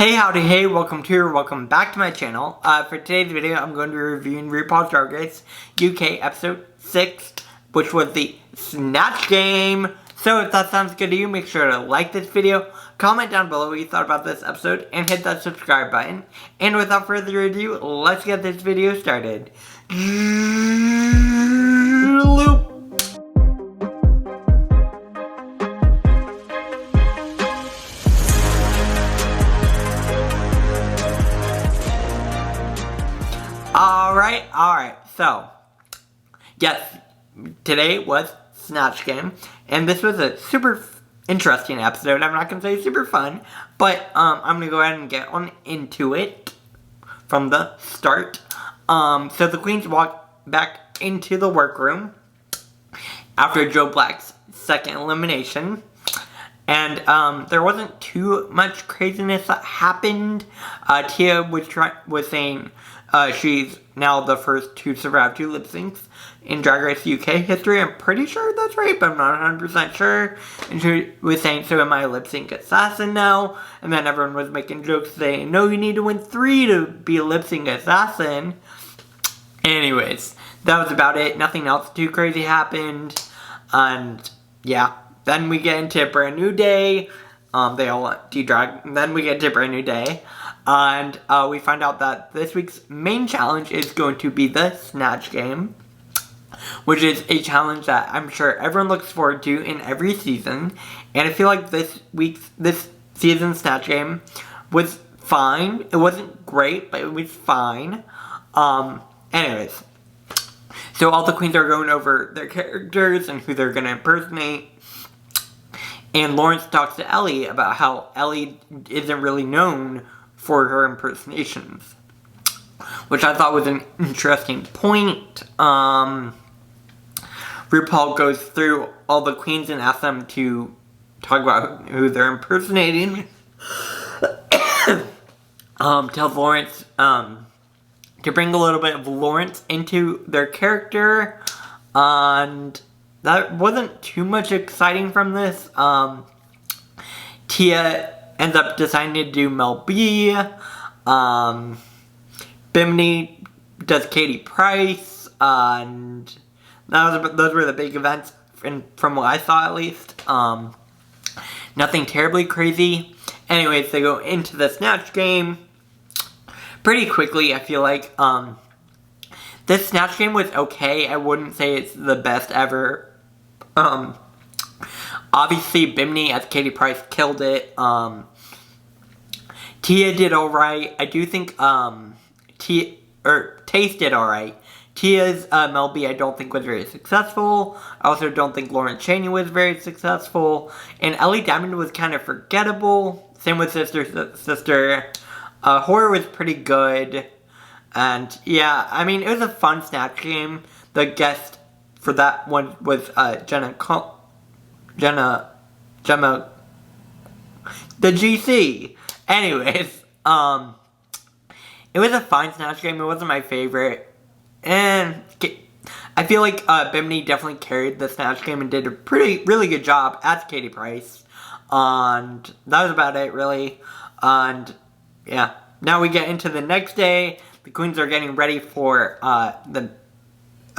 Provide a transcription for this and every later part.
Hey, howdy, hey, welcome back to my channel. For today's video, I'm going to be reviewing RuPaul's Drag Race UK episode 6, which was the Snatch game. So if that sounds good to you, make sure to like this video, comment down below what you thought about this episode, and hit that subscribe button. And without further ado, let's get this video started. Loop. Alright, so, yes, today was Snatch Game, and this was a super interesting episode. I'm not going to say super fun, but I'm going to go ahead and get on into it from the start. So the queens walked back into the workroom after Joe Black's second elimination, and there wasn't too much craziness that happened. Tia was saying she's now the first to survive 2 lip syncs in Drag Race UK history. I'm pretty sure that's right, but I'm not 100% sure. And she was saying, so am I a lip sync assassin now? And then everyone was making jokes saying, no, you need to win 3 to be a lip sync assassin. Anyways, that was about it. Nothing else too crazy happened. And yeah, then we get into a brand new day. They all de-drag. Then we get to a brand new day. And we find out that this week's main challenge is going to be the Snatch Game, which is a challenge that I'm sure everyone looks forward to in every season. And I feel like this season's Snatch Game was fine. It wasn't great, but it was fine. Anyways, so all the queens are going over their characters and who they're going to impersonate. And Lawrence talks to Ellie about how Ellie isn't really known for her impersonations, which I thought was an interesting point. RuPaul goes through all the queens and asks them to talk about who they're impersonating. Tells Lawrence to bring a little bit of Lawrence into their character, and that wasn't too much exciting from this. Tia ends up deciding to do Mel B. Bimini does Katie Price, and those were the big events from what I saw, at least. Nothing terribly crazy. Anyways, they go into the Snatch Game pretty quickly. I feel like this Snatch Game was okay. I wouldn't say it's the best ever. Obviously, Bimini as Katie Price killed it. Tia did alright. I do think Taste did alright. Tia's Mel B I don't think was very successful. I also don't think Lauren Chaney was very successful. And Ellie Diamond was kind of forgettable. Same with Sister. Horror was pretty good. And yeah, I mean, it was a fun Snatch Game. The guest for that one was Gemma, the GC. Anyways, it was a fine Snatch Game. It wasn't my favorite. And I feel like Bimini definitely carried the Snatch Game and did a really good job as Katie Price. And that was about it, really. And yeah, now we get into the next day. The queens are getting ready for the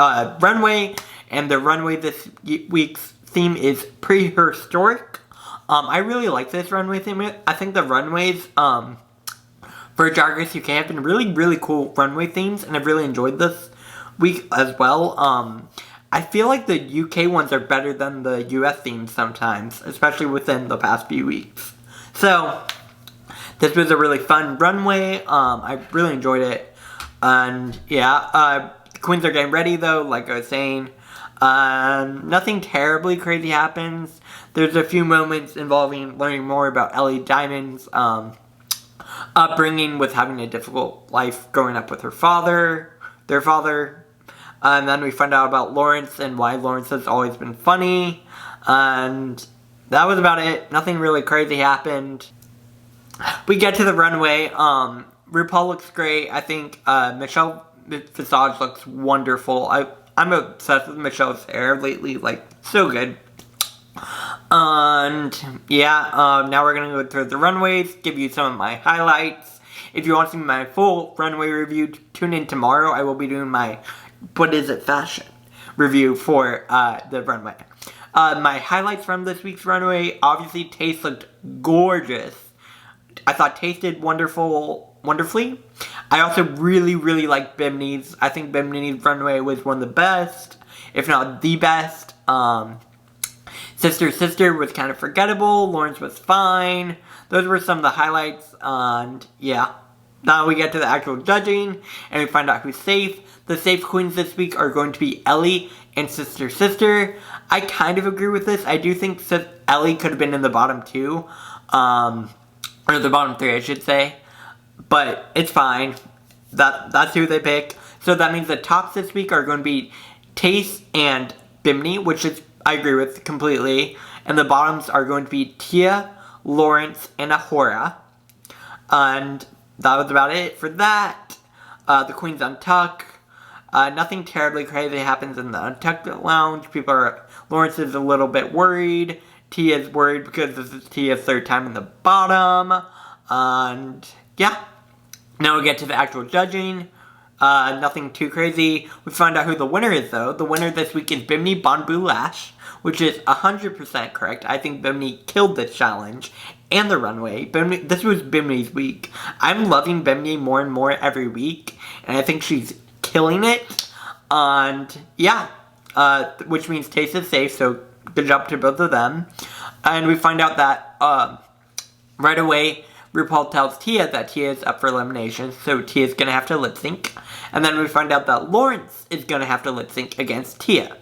runway. And the runway this week's theme is prehistoric. I really like this runway theme. I think the runways for Drag Race UK have been really cool runway themes, and I've really enjoyed this week as well. I feel like the UK ones are better than the US themes sometimes, especially within the past few weeks. So this was a really fun runway. I really enjoyed it. And yeah, the queens are getting ready though, like I was saying. Nothing terribly crazy happens. There's a few moments involving learning more about Ellie Diamond's upbringing with having a difficult life growing up with their father. And then we find out about Lawrence and why Lawrence has always been funny. And that was about it. Nothing really crazy happened. We get to the runway. RuPaul looks great. I think Michelle Visage looks wonderful. I'm obsessed with Michelle's hair lately, like, so good. And yeah, now we're gonna go through the runways, give you some of my highlights. If you want to see my full runway review, tune in tomorrow. I will be doing my fashion review for the runway. My highlights from this week's runway, obviously Taste looked gorgeous. I thought Taste did wonderfully. I also really liked Bimini's. I think Bimini's runway was one of the best, if not the best. Sister was kind of forgettable. Lawrence was fine. Those were some of the highlights, and yeah. Now we get to the actual judging, and we find out who's safe. The safe queens this week are going to be Ellie and Sister. I kind of agree with this. I do think Ellie could have been in the bottom 2. Or the bottom 3, I should say. But it's fine. That's who they pick. So that means the tops this week are going to be Taste and Bimini, which is I agree with completely. And the bottoms are going to be Tia, Lawrence, and Ahura. And that was about it for that. The Queens Untuck. Nothing terribly crazy happens in the Untucked lounge. Lawrence is a little bit worried. Tia's worried because this is Tia's 3rd time in the bottom. And yeah. Now we get to the actual judging. Nothing too crazy. We find out who the winner is, though. The winner this week is Bimini Bon Boulash, which is 100% correct. I think Bimini killed this challenge and the runway. This was Bimini's week. I'm loving Bimini more and more every week, and I think she's killing it. And yeah, which means Taste is safe, so good job to both of them. And we find out that right away, RuPaul tells Tia that Tia is up for elimination, so Tia's gonna have to lip sync. And then we find out that Lawrence is gonna have to lip sync against Tia,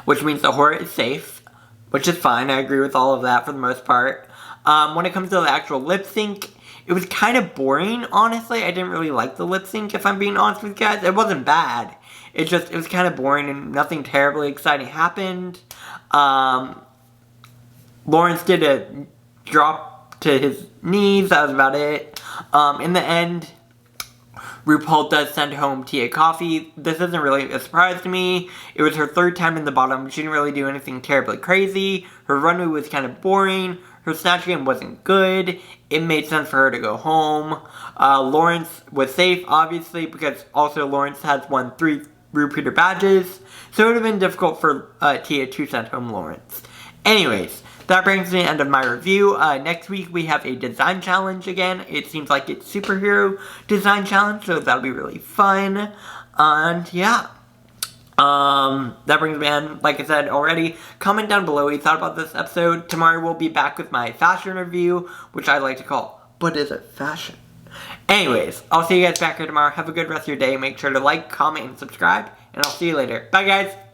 which means the Ahura is safe, which is fine. I agree with all of that for the most part. When it comes to the actual lip sync, it was kind of boring, honestly. I didn't really like the lip sync, if I'm being honest with you guys. It wasn't bad. It was kind of boring and nothing terribly exciting happened. Lawrence did a drop to his knees, that was about it. In the end, RuPaul does send home Tia Coffee. This isn't really a surprise to me. It was her 3rd time in the bottom. She didn't really do anything terribly crazy. Her runway was kind of boring. Her snatch game wasn't good. It made sense for her to go home. Lawrence was safe, obviously, because also Lawrence has won 3 RuPeter badges. So it would have been difficult for Tia to send home Lawrence. Anyways, that brings me to the end of my review. Next week we have a design challenge again. It seems like it's superhero design challenge, so that'll be really fun. And yeah. That brings me in, like I said already, comment down below what you thought about this episode. Tomorrow we'll be back with my fashion review, which I like to call, But Is It Fashion? Anyways, I'll see you guys back here tomorrow. Have a good rest of your day. Make sure to like, comment, and subscribe, and I'll see you later. Bye, guys!